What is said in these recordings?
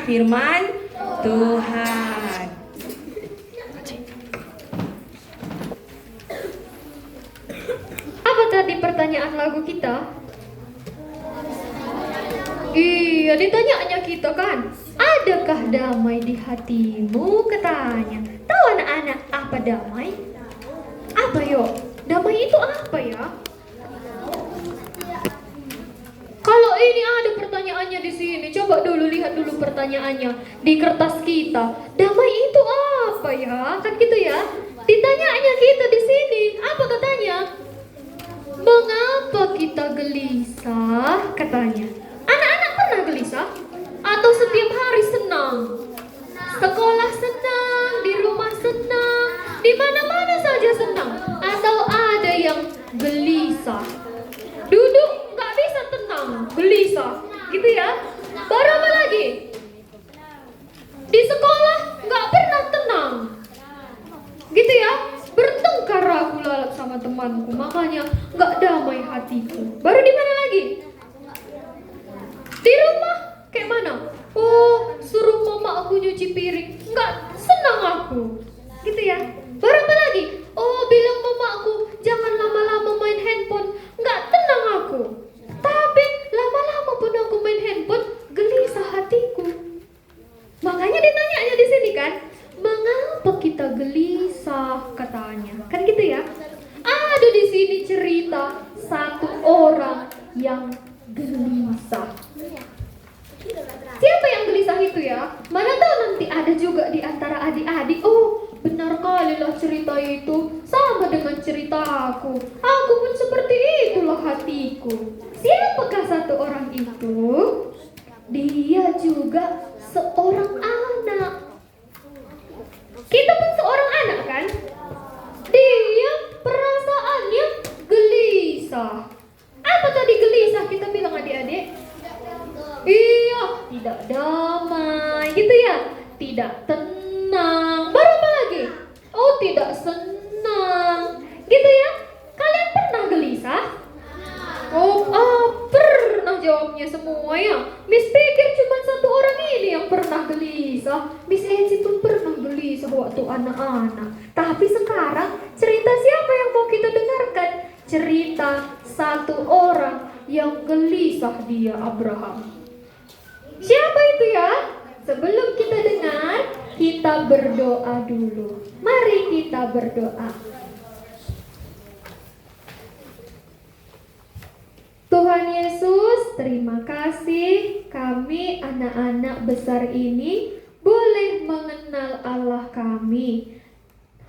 firman Tuhan. Apa tadi pertanyaan lagu kita? Iya, ditanyanya kita kan. Adakah damai di hatimu? Katanya. Tahu anak-anak apa damai? Apa yo? Damai itu apa ya? Kalau ini ada pertanyaannya di sini, coba dulu lihat dulu pertanyaannya di kertas kita. Damai itu apa ya? Kan gitu ya. Ditanyanya kita di sini, apa katanya? Mengapa kita gelisah? Katanya. Anak-anak pernah gelisah? Atau setiap hari senang? Sekolah senang, di rumah senang, di mana-mana saja senang. Atau ada yang gelisah? Duduk nggak bisa tenang, gelisah, gitu ya. Baru apa lagi? Di sekolah nggak pernah tenang, gitu ya. Bertengkar aku lalat sama temanku, makanya nggak damai hatiku. Baru di mana lagi? Di rumah kayak mana? Oh, suruh mama aku nyuci piring, nggak senang aku, gitu ya. Baru apa lagi? Oh, bilang mama aku jangan lama-lama main handphone, nggak tenang aku. Tapi lama-lama pun aku main handphone, gelisah hatiku. Makanya ditanyanya di sini kan, mengapa kita gelisah katanya, kan gitu ya. Ada di sini cerita satu orang yang gelisah. Siapa yang gelisah itu ya? Mana tahu nanti ada juga di antara adik-adik. Oh, benar kali lah cerita itu, sama dengan cerita aku. Aku pun seperti itulah hatiku. Siapakah satu orang itu? Dia juga seorang anak. Kita pun seorang anak kan? Dia perasaannya gelisah. Apa tadi gelisah kita bilang adik-adik? Iya, tidak damai, gitu ya. Tidak tenang. Baru apa lagi? Oh, tidak senang, gitu ya. Kalian pernah gelisah? Oh, pernah jawabnya semua ya. Miss pikir cuma satu orang ini yang pernah gelisah. Miss Eci pun pernah gelisah waktu anak-anak. Tapi sekarang cerita siapa yang mau kita dengarkan? Cerita satu orang yang gelisah, dia Abraham. Siapa itu ya? Sebelum kita dengar, kita berdoa dulu. Mari kita berdoa. Tuhan Yesus, terima kasih kami anak-anak besar ini boleh mengenal Allah kami.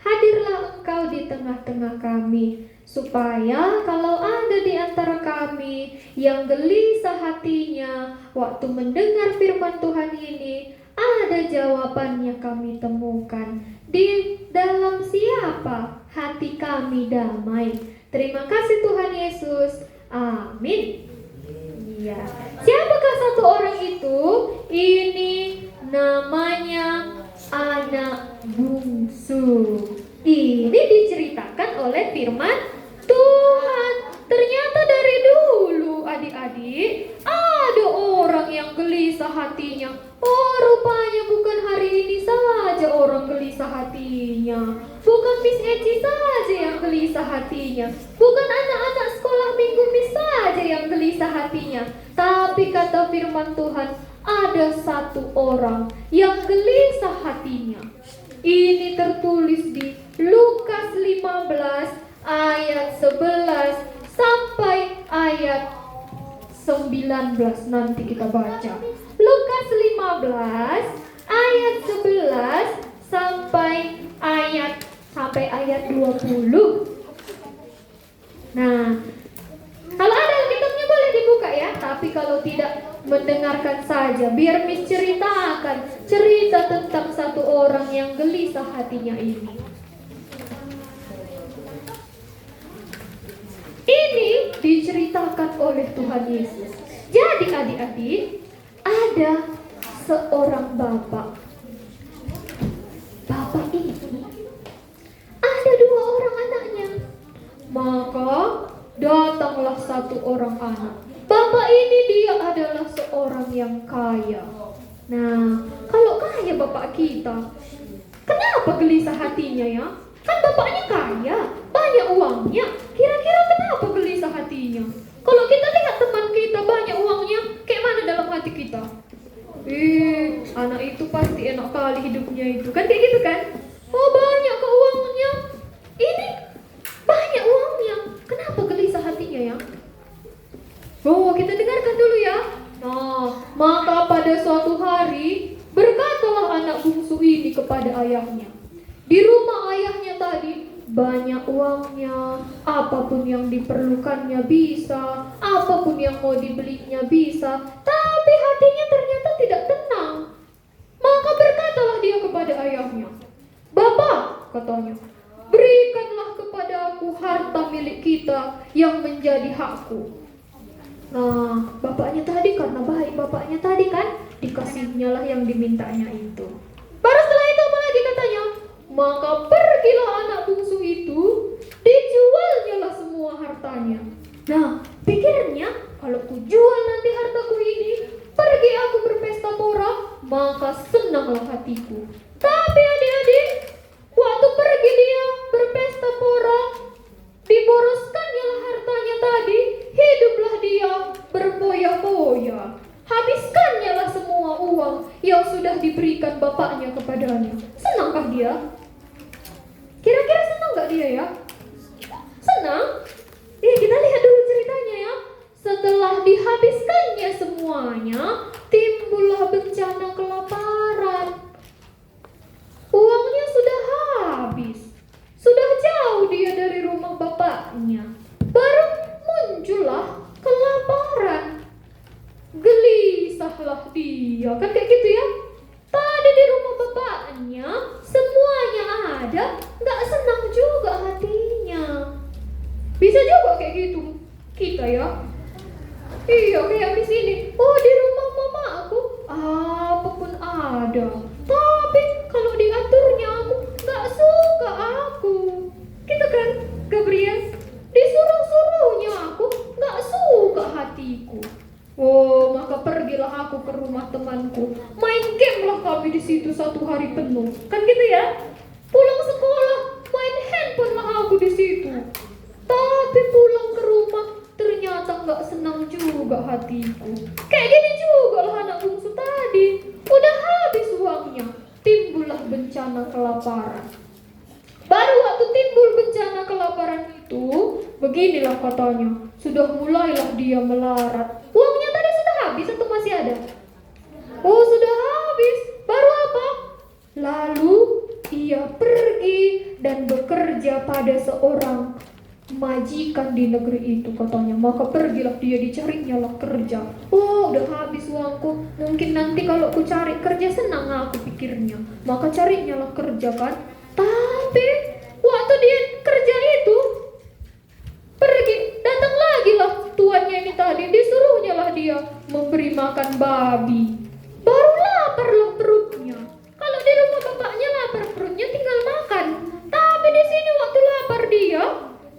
Hadirlah Engkau di tengah-tengah kami, supaya kalau ada di antara kami yang gelisah hatinya waktu mendengar firman Tuhan ini, ada jawabannya kami temukan. Di dalam siapa hati kami damai. Terima kasih Tuhan Yesus. Amin. Iya. Siapakah satu orang itu? Ini namanya anak bungsu. Ini diceritakan oleh firman Tuhan. Ternyata dari dulu adik-adik ada orang yang gelisah hatinya. Oh, rupanya bukan hari ini saja orang gelisah hatinya. Bukan Miss Eci saja yang gelisah hatinya. Bukan anak-anak sekolah minggu Miss saja yang gelisah hatinya. Tapi kata firman Tuhan, ada satu orang yang gelisah hatinya. Ini tertulis di Lukas 15 ayat 11 sampai ayat 19. Nanti kita baca Lukas 15 ayat 11 sampai ayat 20. Nah, kalau ada Alkitabnya boleh dibuka ya. Tapi kalau tidak, mendengarkan saja. Biar Miss ceritakan cerita tentang satu orang yang gelisah hatinya ini. Ini diceritakan oleh Tuhan Yesus. Jadi adik-adik, ada seorang bapak. Bapak ini ada dua orang anaknya. Maka datanglah satu orang anak. Bapak ini dia adalah seorang yang kaya. Nah, kita. Kenapa gelisah hatinya ya? Kan bapaknya kaya, banyak uangnya. Kira-kira kenapa gelisah hatinya? Kalau kita lihat teman kita banyak uangnya, kayak mana dalam hati kita? Anak itu pasti enak kali hidupnya itu. Kan kayak gitu kan? Oh, banyak keuangannya. Ini banyak uangnya. Kenapa gelisah hatinya ya? Oh, kita dengarkan dulu ya. Nah, maka pada suatu hari berkatalah anak bungsu ini kepada ayahnya. Di rumah ayahnya tadi banyak uangnya, apapun yang diperlukannya bisa, apapun yang mau dibelinya bisa, tapi hatinya ternyata tidak tenang. Maka berkatalah dia kepada ayahnya, "Bapak," katanya, "berikanlah kepada aku harta milik kita yang menjadi hakku." Nah, bapaknya tadi karena baik bapaknya tadi kan, dikasihnya lah yang dimintanya itu. Baru setelah itu apa lagi katanya? Maka pergilah anak bungsu itu, dijualnya lah semua hartanya. Nah, pikirnya kalau ku jual nanti hartaku ini, pergi aku berpesta pora, maka senanglah hatiku. Tapi adik-adik, waktu pergi dia berpesta pora, diboroskannya lah hartanya tadi, hiduplah dia berfoya-foya. Habiskannya lah semua uang yang sudah diberikan bapaknya kepadanya. Senangkah dia? Kira-kira senang gak dia ya? Senang? Kita lihat dulu ceritanya ya. Setelah dihabiskannya semuanya, timbullah bencana kelaparan. Uangnya sudah habis. Sudah jauh dia dari rumah bapaknya. Baru muncullah kelaparan. Gelisahlah dia. Kan kayak gitu ya. Tadi di rumah bapaknya semuanya ada, gak senang juga hatinya. Bisa juga kayak gitu kita ya. Iya, kayak di sini. Oh, di rumah mama aku apapun ada, tapi kalau diaturnya aku gak suka aku. Gitu kan, Gabriel? Disuruh-suruhnya aku gak suka hatiku. Oh, maka pergilah aku ke rumah temanku. Main game lah kami di situ satu hari penuh. Kan gitu ya? Pulang sekolah, main handphone lah aku di situ. Tapi pulang ke rumah ternyata nggak senang juga hatiku. Kayak gini juga lah anak bungsu tadi. Udah habis uangnya, timbullah bencana kelaparan. Baru waktu timbul bencana kelaparan itu, beginilah katanya, sudah mulailah dia melarat. Uangnya tadi sudah habis atau masih ada? Oh, sudah habis. Baru apa? Lalu ia pergi dan bekerja pada seorang majikan di negeri itu katanya. Maka pergilah dia, dicarinya lah kerja. Oh, udah habis uangku, mungkin nanti kalau ku cari kerja senang aku pikirnya. Maka carinya lah kerja kan. Tapi waktu dia kerja itu, pergi, datang lagi lah tuannya ini tadi, disuruhnya lah dia memberi makan babi. Baru lapar lah perutnya. Kalau di rumah bapaknya lapar perutnya tinggal makan. Tapi di sini waktu lapar dia,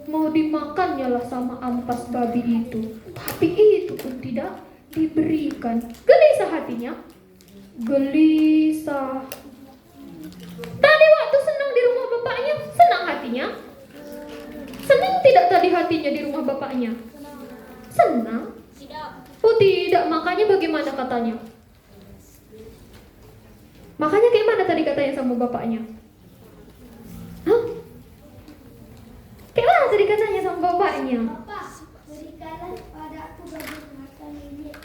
mau dimakannya lah sama ampas babi itu. Tapi itu pun tidak diberikan. Gelisah hatinya. Gelisah. Tadi waktu senang di rumah bapaknya, senang hatinya. Senang tidak tadi hatinya di rumah bapaknya? Senang? Oh tidak, makanya bagaimana katanya? Makanya kayak mana tadi katanya sama bapaknya? Hah? Kayak mana tadi katanya sama bapaknya? Bapak, berikanlah padaku bagian harta milik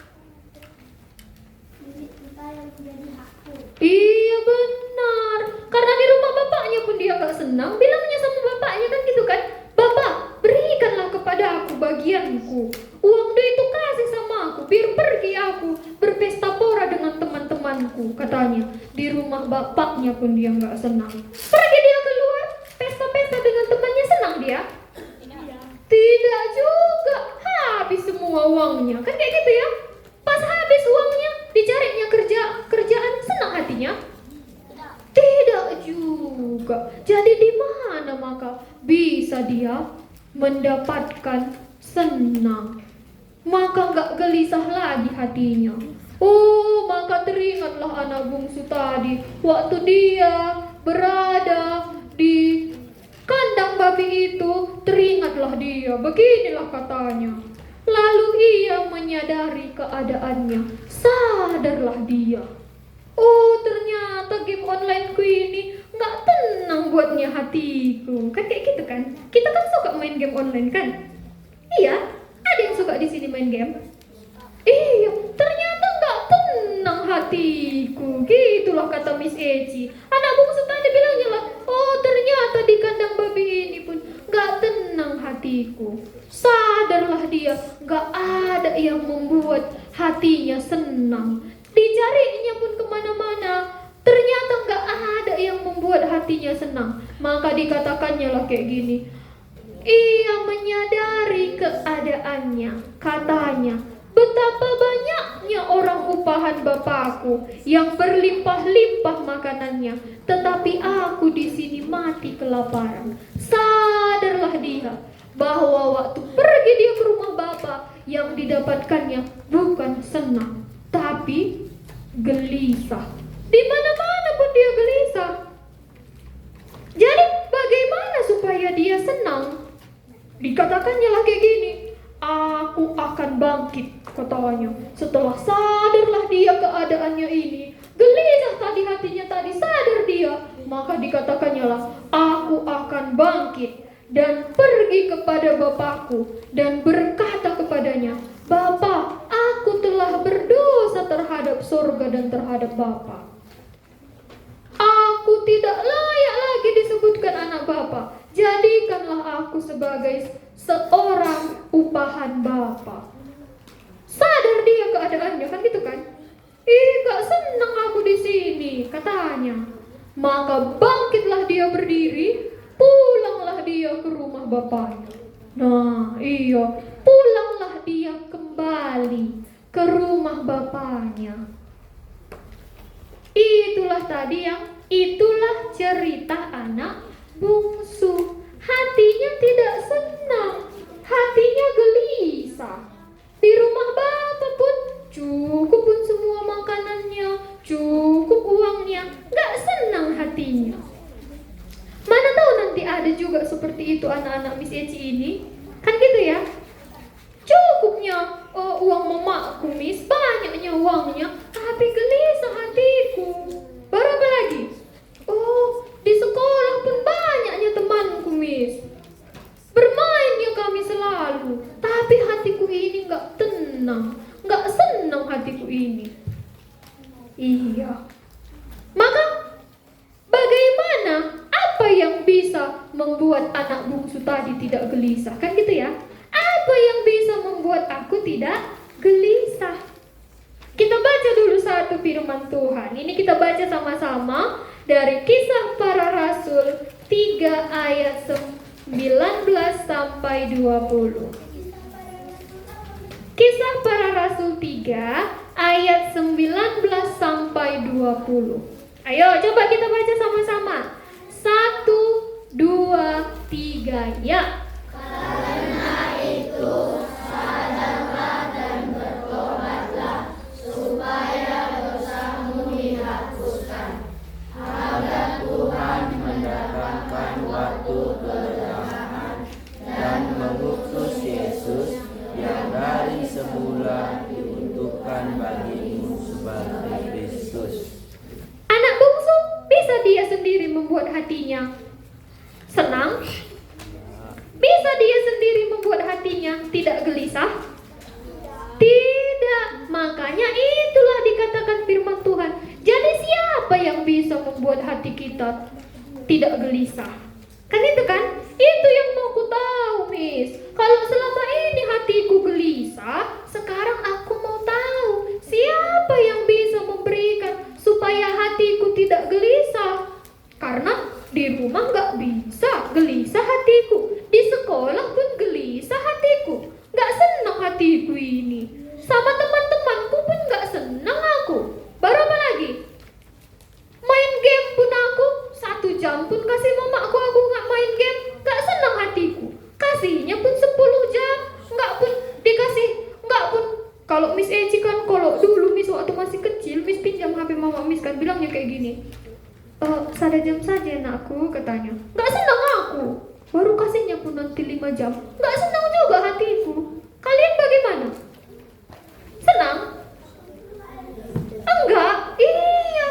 kita yang menjadi hakku. Iya benar. Karena di rumah bapaknya pun dia gak senang, bilangnya sama bapaknya kan gitu kan, "Bapak, berikanlah kepada aku bagianku. Uang dia itu kasih sama aku, biar pergi aku berpesta pora dengan teman-temanku," katanya. Di rumah bapaknya pun dia gak senang. Pergi dia keluar, pesta-pesta dengan temannya, senang dia? Tidak juga, habis semua uangnya. Kan kayak gitu ya. Pas habis uangnya, dicarinya kerjaan, senang hatinya? Tidak juga. Jadi di mana maka bisa dia mendapatkan senang? Maka gak gelisah lagi hatinya. Oh, maka teringatlah anak bungsu tadi waktu dia berada di kandang babi itu, teringatlah dia. Beginilah katanya. Lalu ia menyadari keadaannya. Sadarlah dia. Oh, ternyata game onlineku ini nggak tenang buatnya hatiku. Kan kayak gitu kan? Kita kan suka main game online kan? Iya, ada yang suka di sini main game. Iya, ternyata nggak tenang hatiku. Gitulah kata Miss Eci. Anak bungsu tadi bilangnya lah, oh ternyata di kandang babi ini pun nggak tenang hatiku. Sadarlah dia, nggak ada yang membuat hatinya senang. Dicarinya pun kemana-mana, ternyata nggak ada yang membuat hatinya senang. Maka dikatakannya lah kayak gini. Ia menyadari keadaannya, katanya, betapa banyaknya orang upahan bapakku yang berlimpah-limpah makanannya, tetapi aku di sini mati kelaparan. Sadarlah dia bahwa waktu pergi dia ke rumah bapak, yang didapatkannya bukan senang, tapi gelisah. Di mana-mana pun dia gelisah. Jadi bagaimana supaya dia senang? Dikatakannya lah kayak gini, aku akan bangkit, katanya. Setelah sadarlah dia keadaannya ini, gelisah tadi hatinya tadi, sadar dia, maka dikatakannya lah, aku akan bangkit dan pergi kepada bapakku dan berkata kepadanya, Bapak, aku telah berdosa terhadap surga dan terhadap Bapak. Aku tidak layak lagi disebutkan anak Bapak. Jadikanlah aku sebagai seorang upahan Bapak. Sadar dia keadaannya kan gitu kan? Gak senang aku di sini, katanya. Maka bangkitlah dia berdiri, pulanglah dia ke rumah bapaknya. Nah, iya, pulanglah dia kembali ke rumah bapaknya. Itulah cerita anak bungsu. Hatinya tidak senang, hatinya gelisah. Di rumah bapak pun cukup pun semua makanannya, cukup uangnya, gak senang hatinya. Mana tahu nanti ada juga seperti itu anak-anak Miss Eci ini. Kan gitu ya. Cukupnya uang mamaku Miss, banyaknya uangnya, tapi gelisah hatiku. Berapa lagi? Oh, di sekolah pun banyaknya temanku Miss. Bermainnya kami selalu, tapi hatiku ini gak tenang, gak senang hatiku ini. Iya. Maka bagaimana? Apa yang bisa membuat anak bungsu tadi tidak gelisah? Kan gitu ya. Apa yang bisa membuat aku tidak gelisah? Kita baca dulu satu firman Tuhan. Ini kita baca sama-sama dari Kisah Para Rasul 3 ayat 19 sampai 20. Kisah Para Rasul 3 ayat 19 sampai 20. Ayo coba kita baca sama-sama. 1, 2, 3, ya. Karena itu sadarlah dan bertobatlah supaya dosamu dihapuskan, agar Tuhan mendatangkan waktu kebenaran dan mengutus Yesus yang dari semula diuntukkan bagimu sebagai Kristus. Anak bungsu bisa dia sendiri membuat hatinya senang? Bisa dia sendiri membuat hatinya tidak gelisah? Tidak. Makanya itulah dikatakan firman Tuhan. Jadi siapa yang bisa membuat hati kita tidak gelisah? Kan itu kan? Itu yang mau ku tahu, Miss. Kalau selama ini hatiku gelisah, sekarang aku mau tahu siapa yang bisa memberikan supaya hatiku tidak gelisah. Karena di rumah gak bisa gelisah hatiku, di sekolah pun gelisah hatiku, gak senang hatiku ini. Sama teman-temanku pun gak senang aku. Berapa lagi? Main game pun aku 1 jam pun kasih mamaku aku gak main game, gak senang hatiku. Kasihnya pun 10 jam, gak pun dikasih, gak pun. Kalau Miss Eci kan, kalau dulu Miss waktu jam saja anakku, katanya. Gak senang aku. Baru kasihnya pun nanti 5 jam. Gak senang juga hatiku. Kalian bagaimana? Senang? Enggak? Iya.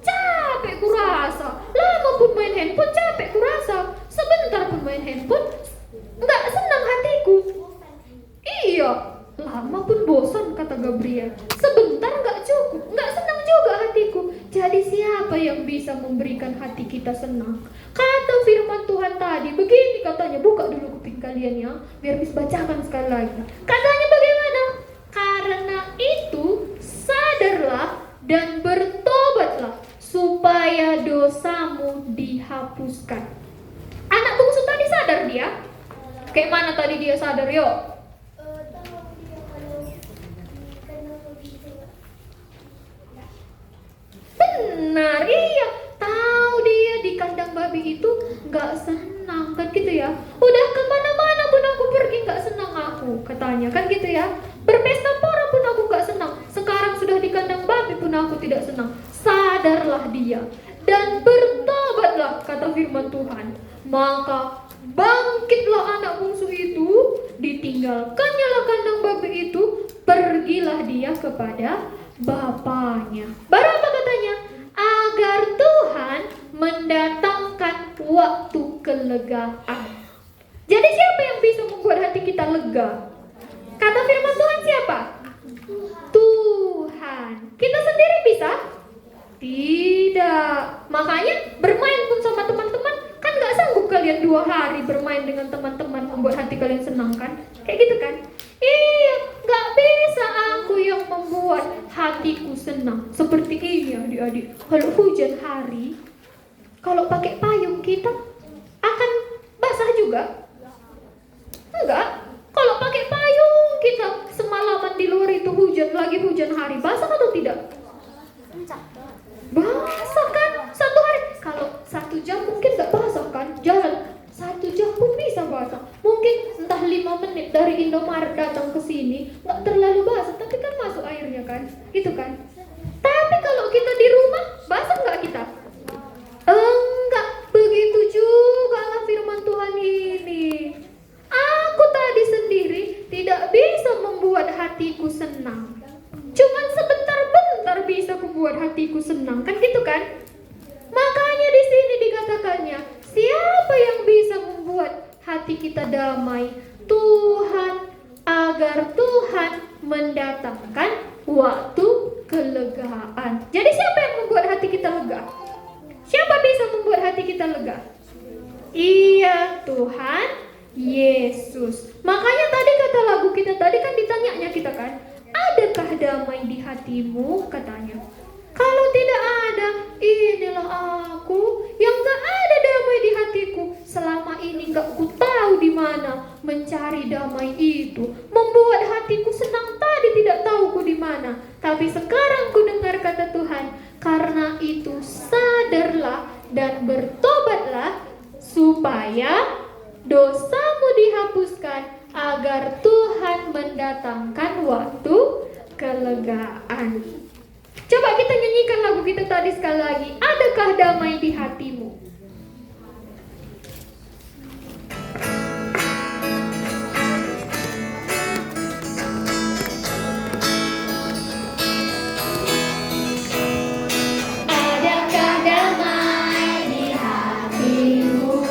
Capek kurasa. Lama pun main handphone capek kurasa. Sebentar pun main handphone enggak senang hatiku. Iya. Lama pun bosan, kata Gabriel. Sebentar enggak cukup. Enggak senang juga hatiku. Jadi siapa yang bisa memberikan hati kita senang? Kata firman Tuhan tadi, begini katanya. Buka dulu kuping kalian ya, biar bisa bacakan sekali lagi. Katanya bagaimana? Karena itu sadarlah dan bertobatlah supaya dosamu dihapuskan. Anak bungsu tadi sadar dia? Kayak mana tadi dia sadar, yuk? Benar, iya. Tahu dia di kandang babi itu gak senang, kan gitu ya. Udah kemana-mana pun aku pergi gak senang aku, katanya, kan gitu ya. Berpesta pora pun aku gak senang. Sekarang sudah di kandang babi pun aku tidak senang. Sadarlah dia dan bertobatlah, kata firman Tuhan. Maka bangkitlah anak bungsu itu, ditinggalkannya lah kandang babi itu, pergilah dia kepada bapaknya. Baru apa katanya? Agar Tuhan mendatangkan waktu kelegaan. Jadi siapa yang bisa membuat hati kita lega? Kata firman Tuhan siapa? Tuhan. Kita sendiri bisa? Tidak. Makanya bermain pun sama teman-teman, kan gak sanggup kalian 2 hari bermain dengan teman-teman membuat hati kalian senang, kan? Kayak gitu kan? Iya, gak bisa aku yang membuat hatiku senang. Seperti ini adik-adik, kalau hujan hari, kalau pakai payung kita akan basah juga? Enggak. Kalau pakai payung kita semalaman di luar itu hujan, lagi hujan hari, basah atau tidak? Basah kan? 1 hari. Kalau 1 jam mungkin gak basah kan? Jalan 1 jam pun bisa basah. Mungkin entah 5 menit dari Indomaret datang ke sini gak terlalu basah, tapi kan masuk airnya kan? Gitu kan? Tapi kalau kita di rumah, basah gak kita? Enggak. Begitu juga lah firman Tuhan ini. Aku tadi sendiri tidak bisa membuat hatiku senang. Cuman sebentar-bentar bisa membuat hatiku senang, kan gitu kan? Makanya di sini dikatakannya, siapa yang bisa membuat hati kita damai? Tuhan, agar Tuhan mendatangkan waktu kelegaan. Jadi siapa yang membuat hati kita lega? Siapa bisa membuat hati kita lega? Iya, Tuhan Yesus. Makanya tadi kata lagu kita tadi kan ditanyanya kita kan, adakah damai di hatimu? Katanya. Kalau tidak ada, inilah aku yang gak ada damai di hatiku. Selama ini gak ku tahu di mana mencari damai itu. Membuat hatiku senang tadi tidak tahu ku di mana. Tapi sekarang ku dengar kata Tuhan, karena itu sadarlah dan bertobatlah supaya dosamu dihapuskan, agar Tuhan mendatangkan waktu kelegaan. Coba kita nyanyikan lagu kita tadi sekali lagi. Adakah damai di hatimu? Adakah damai di hatimu?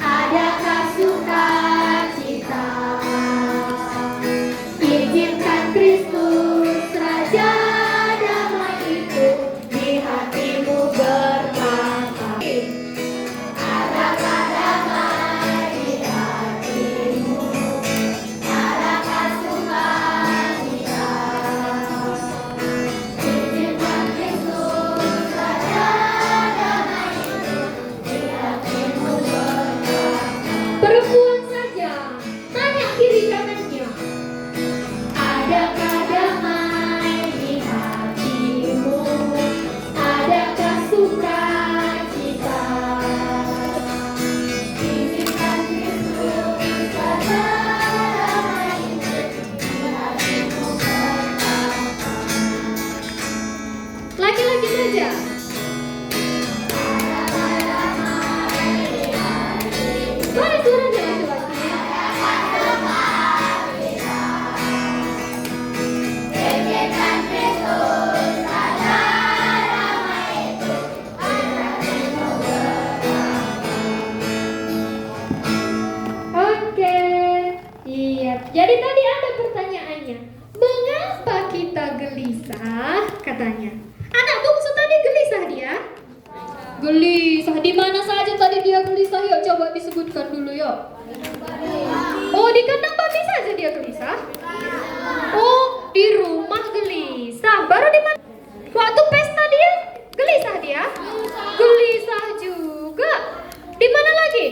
Adakah sukacita? Izinkan Kristus Raja damai itu di hatimu berkata. gelisah. Di mana saja tadi dia gelisah? Yuk coba disebutkan dulu yuk. Oh, di kandang babi saja dia gelisah. Oh, di rumah gelisah. Baru di mana? Waktu pesta dia gelisah dia. Gelisah juga. Di mana lagi?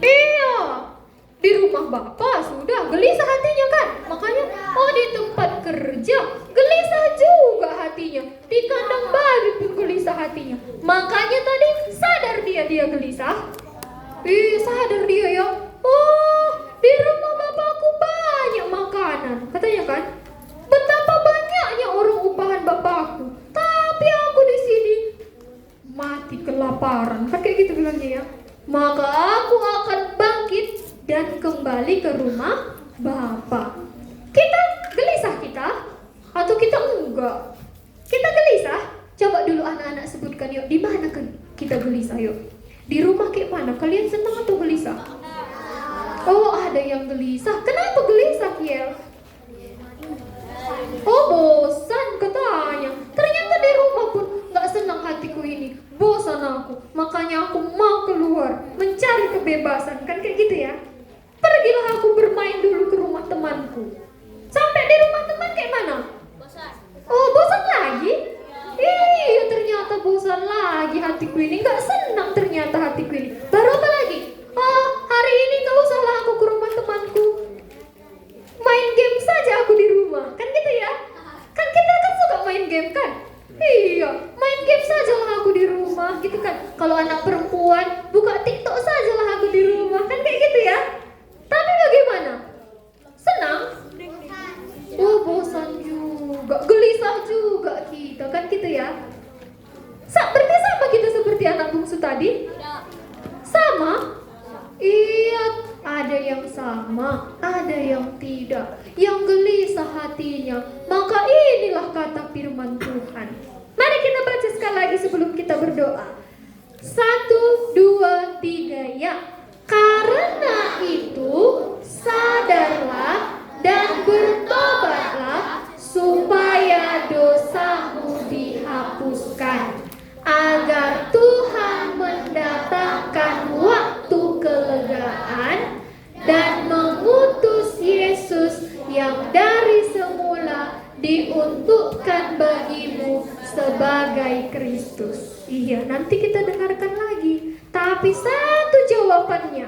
Iya, di rumah bapak sudah gelisah hatinya kan. Makanya, oh di tempat kerja gelisah juga hatinya. Di kandang babi pun gelisah hatinya. Makanya tadi sadar dia gelisah. Sadar dia ya. Oh, di rumah bapakku banyak makanan. Katanya kan, betapa banyaknya orang upahan bapakku. Tapi aku di sini mati kelaparan. Kan kayak gitu bilangnya ya. Maka aku akan bangkit dan kembali ke rumah bapak. Kita gelisah kita? Atau kita enggak? Kita gelisah? Coba dulu anak-anak sebutkan yuk, di mana kita gelisah yuk? Di rumah kayak mana? Kalian senang atau gelisah? Oh, ada yang gelisah. Kenapa gelisah, Kiel? Oh, bosan katanya. Ternyata di rumah pun gak senang hatiku ini. Bosan aku. Makanya aku mau keluar, mencari kebebasan. Kan kayak gitu ya? Pergilah aku bermain dulu ke rumah temanku. Sampai di rumah teman kayak mana? Oh, bosan lagi? Iya, ternyata bosan lagi hatiku ini. Gak senang ternyata hatiku ini. Baru apa lagi? Oh, hari ini gak usahlah aku ke rumah temanku. Main game saja aku di rumah. Kan gitu ya? Kan kita kan suka main game kan? Iya, main game saja lah aku di rumah gitu kan. Kalau anak perempuan buka TikTok saja lah aku di rumah. Kan kayak gitu ya? Tapi bagaimana? Senang? Oh, bosan juga, gelisah juga kita, kan gitu ya? Berarti sama kita seperti anak bungsu tadi? Sama? Iya, ada yang sama, ada yang tidak. Yang gelisah hatinya, maka inilah kata firman Tuhan. Mari kita baca sekali lagi sebelum kita berdoa. 1, 2, 3, ya. Karena itu sadarlah dan bertobatlah supaya dosamu dihapuskan, agar Tuhan mendatangkan waktu kelegaan dan mengutus Yesus yang dari semula diuntukkan bagimu sebagai Kristus. Iya, nanti kita dengarkan lagi. Tapi satu jawabannya.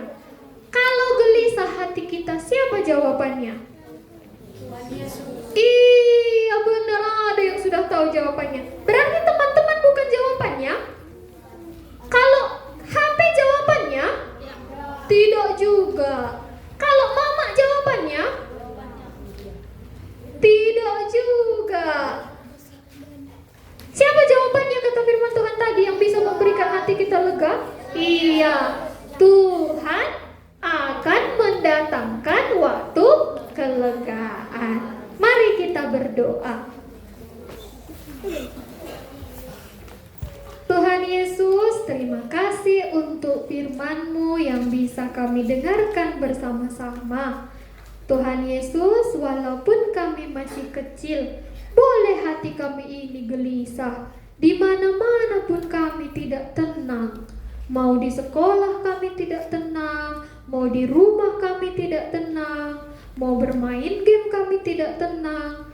Kalau gelisah hati kita, siapa jawabannya? Iya, benar, ada yang sudah tahu jawabannya. Berarti teman-teman bukan jawabannya? Kalau HP jawabannya? Tidak juga. Kalau mama jawabannya? Tidak juga. Siapa jawabannya kata firman Tuhan tadi yang bisa memberikan hati kita lega? Iya, Tuhan akan mendatangkan waktu kelegaan. Mari kita berdoa. Tuhan Yesus, terima kasih untuk firman-Mu yang bisa kami dengarkan bersama-sama. Tuhan Yesus, walaupun kami masih kecil, boleh hati kami ini gelisah. Di mana-mana pun kami tidak tenang. Mau di sekolah kami tidak tenang, mau di rumah kami tidak tenang, mau bermain game kami tidak tenang.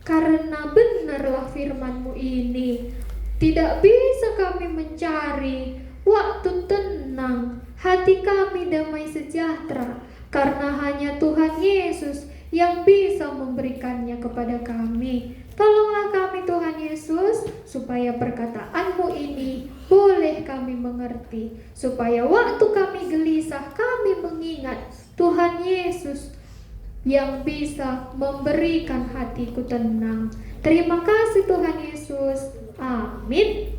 Karena benarlah firman-Mu ini, tidak bisa kami mencari waktu tenang, hati kami damai sejahtera, karena hanya Tuhan Yesus yang bisa memberikannya kepada kami. Tolonglah kami Tuhan Yesus, supaya perkataan-Mu ini boleh kami mengerti, supaya waktu kami gelisah kami mengingat Tuhan Yesus yang bisa memberikan hatiku tenang. Terima kasih Tuhan Yesus. Amin.